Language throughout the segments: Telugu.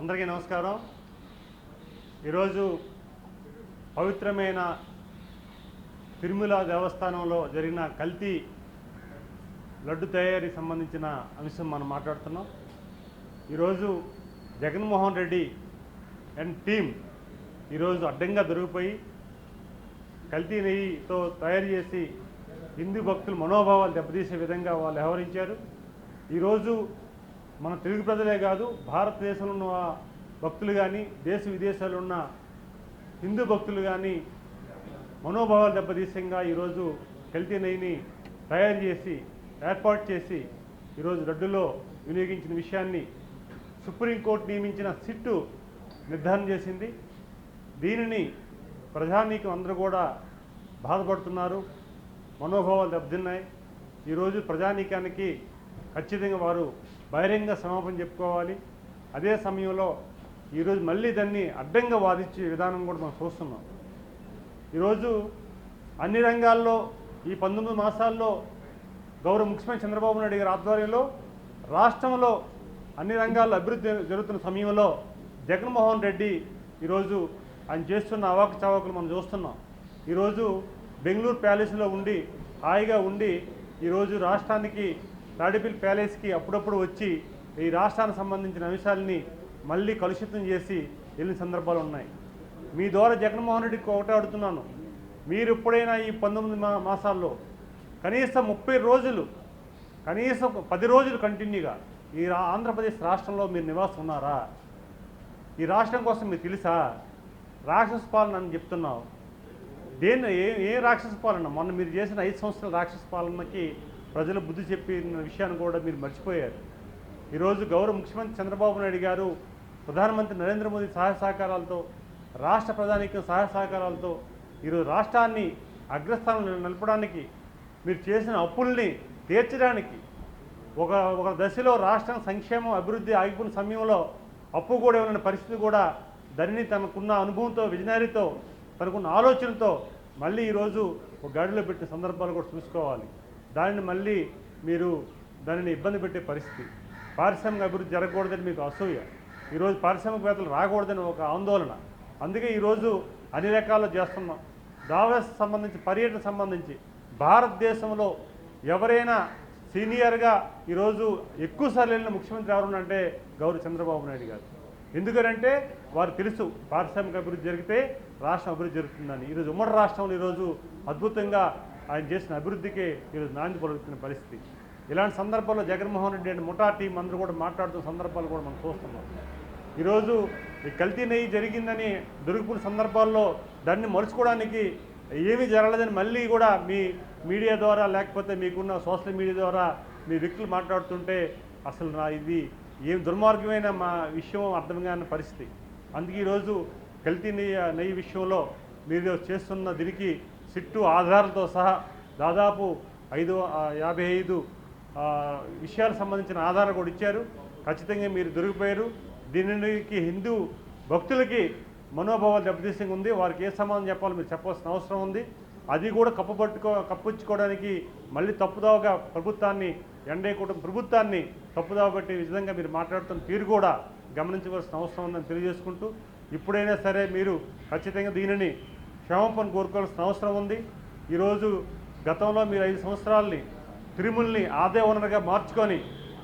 అందరికీ నమస్కారం. ఈరోజు పవిత్రమైన తిరుమల దేవస్థానంలో జరిగిన కల్తీ లడ్డు తయారీ సంబంధించిన అంశం మనం మాట్లాడుతున్నాం. ఈరోజు జగన్మోహన్ రెడ్డి అండ్ టీం ఈరోజు అడ్డంగా దొరికిపోయి కల్తీ నెయ్యితో తయారు చేసి హిందూ భక్తుల మనోభావాలు దెబ్బతీసే విధంగా వాళ్ళు వ్యవహరించారు. ఈరోజు మన తెలుగు ప్రజలే కాదు, భారతదేశంలో ఉన్న భక్తులు కానీ, దేశ విదేశాల్లో ఉన్న హిందూ భక్తులు కానీ మనోభావాలు దెబ్బతీసంగా ఈరోజు కల్తీ నెయ్యిని తయారు చేసి ఏర్పాటు చేసి ఈరోజు లడ్డులో వినియోగించిన విషయాన్ని సుప్రీంకోర్టు నియమించిన సిట్టు నిర్ధారణ చేసింది. దీనిని ప్రజానీకం అందరూ కూడా బాధపడుతున్నారు, మనోభావాలు దెబ్బతిన్నాయి. ఈరోజు ప్రజానీకానికి ఖచ్చితంగా వారు బహిరంగ క్షమాపణ చెప్పుకోవాలి. అదే సమయంలో ఈరోజు మళ్ళీ దాన్ని అడ్డంగా వాదించే విధానం కూడా మనం చూస్తున్నాం. ఈరోజు అన్ని రంగాల్లో ఈ 19 మాసాల్లో గౌరవ ముఖ్యమంత్రి చంద్రబాబు నాయుడు గారి ఆధ్వర్యంలో రాష్ట్రంలో అన్ని రంగాల్లో అభివృద్ధి జరుగుతున్న సమయంలో జగన్మోహన్ రెడ్డి ఈరోజు ఆయన చేస్తున్న అవాకు చవాకులు మనం చూస్తున్నాం. ఈరోజు బెంగళూరు ప్యాలెస్లో ఉండి హాయిగా ఉండి ఈరోజు రాష్ట్రానికి తాడేపల్లి ప్యాలెస్కి అప్పుడప్పుడు వచ్చి ఈ రాష్ట్రానికి సంబంధించిన అంశాలని మళ్ళీ కలుషితం చేసి వెళ్ళిన సందర్భాలు ఉన్నాయి. మీ ద్వారా జగన్మోహన్ రెడ్డికి ఒకటే అడుగుతున్నాను, మీరు ఎప్పుడైనా ఈ 19 మాసాల్లో కనీసం 30 రోజులు, కనీసం 10 రోజులు కంటిన్యూగా ఈ ఆంధ్రప్రదేశ్ రాష్ట్రంలో మీరు నివాసం ఉన్నారా? ఈ రాష్ట్రం కోసం మీకు తెలుసా? రాక్షస పాలన అని చెప్తున్నావు. దేన్ని ఏ రాక్షస పాలన? మొన్న మీరు చేసిన 5 సంవత్సరాల రాక్షస పాలనకి ప్రజలు బుద్ధి చెప్పిన విషయాన్ని కూడా మీరు మర్చిపోయారు. ఈరోజు గౌరవ ముఖ్యమంత్రి చంద్రబాబు నాయుడు గారు, ప్రధానమంత్రి నరేంద్ర మోదీ సహాయ సహకారాలతో, రాష్ట్ర ప్రధానిక సహాయ సహకారాలతో ఈరోజు రాష్ట్రాన్ని అగ్రస్థానంలో నిలపడానికి, మీరు చేసిన అప్పుల్ని తీర్చడానికి, ఒక దశలో రాష్ట్రం సంక్షేమం అభివృద్ధి ఆగిపోయిన సమయంలో అప్పు కూడా ఇవ్వలేని పరిస్థితి కూడా దానిని తనకున్న అనుభవంతో, విజనరీతో, తనకున్న ఆలోచనతో మళ్ళీ ఈరోజు ఒక గాడిలో పెట్టిన సందర్భాలు కూడా చూసుకోవాలి. దానిని మళ్ళీ మీరు దానిని ఇబ్బంది పెట్టే పరిస్థితి. పారిశ్రామిక అభివృద్ధి జరగకూడదని మీకు అసూయ, ఈరోజు పారిశ్రామికవేత్తలు రాకూడదని ఒక ఆందోళన. అందుకే ఈరోజు అన్ని రకాలు చేస్తున్నాం. దావోస్ సంబంధించి, పర్యటన సంబంధించి భారతదేశంలో ఎవరైనా సీనియర్గా ఈరోజు ఎక్కువసార్లు వెళ్ళిన ముఖ్యమంత్రి ఎవరు అంటే గౌరవ చంద్రబాబు నాయుడు గారు. ఎందుకంటే వారు తెలుసు పారిశ్రామిక అభివృద్ధి జరిగితే రాష్ట్రం అభివృద్ధి జరుగుతుందని. ఈరోజు ఉమ్మడి రాష్ట్రంలో ఈరోజు అద్భుతంగా ఆయన చేసిన అభివృద్ధికే ఈరోజు నాంది పలుకుతున్న పరిస్థితి. ఇలాంటి సందర్భాల్లో జగన్మోహన్ రెడ్డి అండ్ ముఠా టీం అందరూ కూడా మాట్లాడుతున్న సందర్భాలు కూడా మనం చూస్తున్నాం. ఈరోజు ఈ కల్తీ నెయ్యి జరిగిందని దొరికిపోయిన సందర్భాల్లో దాన్ని మలుచుకోవడానికి ఏమీ జరగలేదని మళ్ళీ కూడా మీ మీడియా ద్వారా, లేకపోతే మీకున్న సోషల్ మీడియా ద్వారా మీ వ్యక్తులు మాట్లాడుతుంటే అసలు ఇది ఏం దుర్మార్గమైన మా విషయం అర్థం కాని పరిస్థితి. అందుకే ఈరోజు కల్తీ నెయ్యి విషయంలో మీరు చేస్తున్న దీనికి సిట్టు ఆధారాలతో సహా దాదాపు 55 విషయాలకు సంబంధించిన ఆధారాలు కూడా ఇచ్చారు. ఖచ్చితంగా మీరు దొరికిపోయారు. దీనికి హిందూ భక్తులకి మనోభావాలు దెబ్బతీసి ఉంది. వారికి ఏ సమాధానం చెప్పాలో మీరు చెప్పాల్సిన అవసరం ఉంది. అది కూడా కప్పుచ్చుకోవడానికి మళ్ళీ తప్పుదావగా ప్రభుత్వాన్ని, ఎన్డీఏ కూటమి ప్రభుత్వాన్ని తప్పుదావ పెట్టే విధంగా మీరు మాట్లాడుతున్న తీరు కూడా గమనించవలసిన అవసరం ఉందని తెలియజేసుకుంటూ, ఇప్పుడైనా సరే మీరు ఖచ్చితంగా దీనిని క్షమాపణ కోరుకోవాల్సిన అవసరం ఉంది. ఈరోజు గతంలో మీరు 5 సంవత్సరాలని తిరుమలని ఆదాయ వనరుగా మార్చుకొని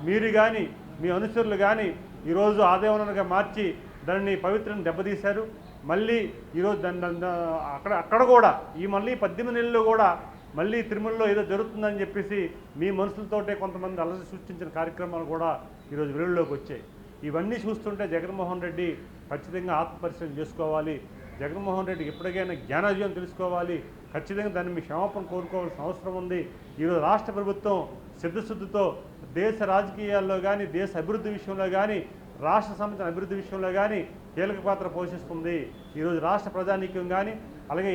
మీరు కానీ మీ అనుచరులు కానీ ఈరోజు ఆదాయ వనరుగా మార్చి దాన్ని పవిత్రను దెబ్బతీశారు. మళ్ళీ ఈరోజు అక్కడ కూడా మళ్ళీ 18 నెలల్లో కూడా మళ్ళీ తిరుమలలో ఏదో జరుగుతుందని చెప్పేసి మీ మనుషులతోటే కొంతమంది అలసి సృష్టించిన కార్యక్రమాలు కూడా ఈరోజు వెలుగులోకి వచ్చాయి. ఇవన్నీ చూస్తుంటే జగన్మోహన్ రెడ్డి ఖచ్చితంగా ఆత్మపరిశీలన చేసుకోవాలి. జగన్మోహన్ రెడ్డి ఎప్పటికైనా జ్ఞానోదయం తెలుసుకోవాలి. ఖచ్చితంగా దాన్ని మీ క్షమాపణ కోరుకోవాల్సిన అవసరం ఉంది. ఈరోజు రాష్ట్ర ప్రభుత్వం సిద్ధశుద్ధితో దేశ రాజకీయాల్లో కానీ, దేశ అభివృద్ధి విషయంలో కానీ, రాష్ట్ర సంబంధించిన అభివృద్ధి విషయంలో కానీ కీలక పాత్ర పోషిస్తుంది. ఈరోజు రాష్ట్ర ప్రజానీక్యం కానీ, అలాగే